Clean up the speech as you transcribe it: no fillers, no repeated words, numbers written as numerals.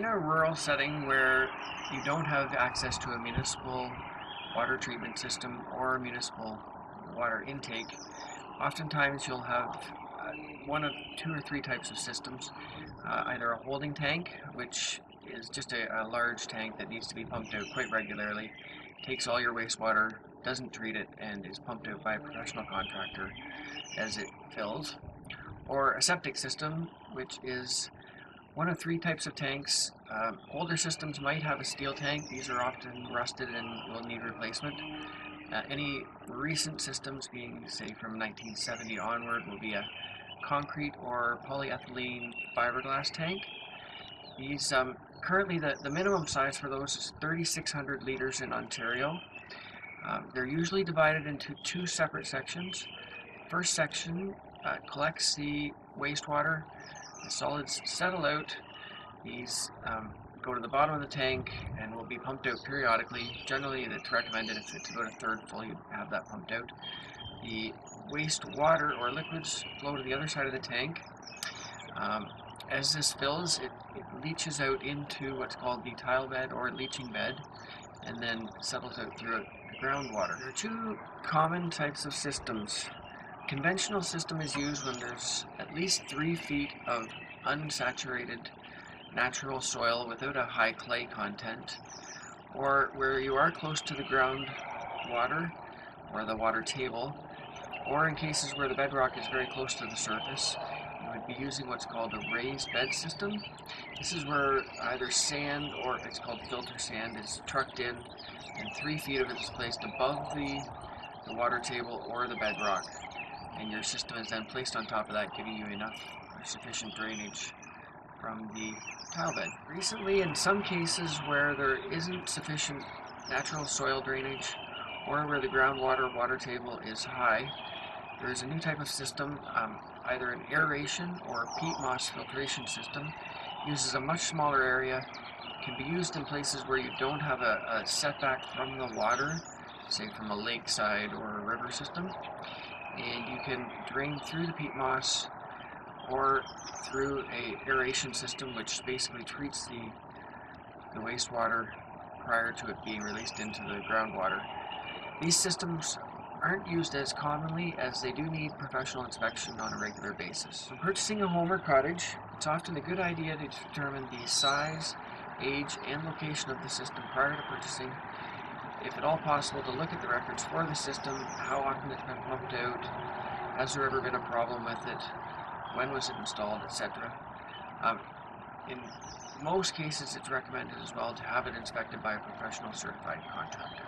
In a rural setting where you don't have access to a municipal water treatment system or municipal water intake, oftentimes you'll have one of two or three types of systems. Either a holding tank, which is just a large tank that needs to be pumped out quite regularly, takes all your wastewater, doesn't treat it, and is pumped out by a professional contractor as it fills. Or a septic system, which is one of three types of tanks. Older systems might have a steel tank. These are often rusted and will need replacement. Any recent systems, being say from 1970 onward, will be a concrete or polyethylene fiberglass tank. These currently the minimum size for those is 3,600 liters in Ontario. They're usually divided into two separate sections. First section collects the wastewater. The solids settle out. These go to the bottom of the tank and will be pumped out periodically. Generally, it's recommended if it's about a third full, you have that pumped out. The wastewater or liquids flow to the other side of the tank. As this fills, it leaches out into what's called the tile bed or leaching bed, and then settles out through groundwater. There are two common types of systems. Conventional system is used when there's at least 3 feet of unsaturated natural soil without a high clay content, or where you are close to the groundwater or the water table, or in cases where the bedrock is very close to the surface, you would be using what's called a raised bed system. This is where either sand, or it's called filter sand, is trucked in, and 3 feet of it is placed above the water table or the bedrock, and your system is then placed on top of that, giving you enough or sufficient drainage from the tile bed. Recently, in some cases where there isn't sufficient natural soil drainage, or where the groundwater water table is high, there is a new type of system, either an aeration or peat moss filtration system. Uses a much smaller area, can be used in places where you don't have a setback from the water, say from a lakeside or a river system, and you can drain through the peat moss or through a aeration system, which basically treats the wastewater prior to it being released into the groundwater. These systems aren't used as commonly, as they do need professional inspection on a regular basis. When purchasing a home or cottage, it's often a good idea to determine the size, age, and location of the system prior to purchasing. If at all possible, to look at the records for the system, how often it's been pumped out, has there ever been a problem with it, when was it installed, etc. In most cases, it's recommended as well to have it inspected by a professional certified contractor.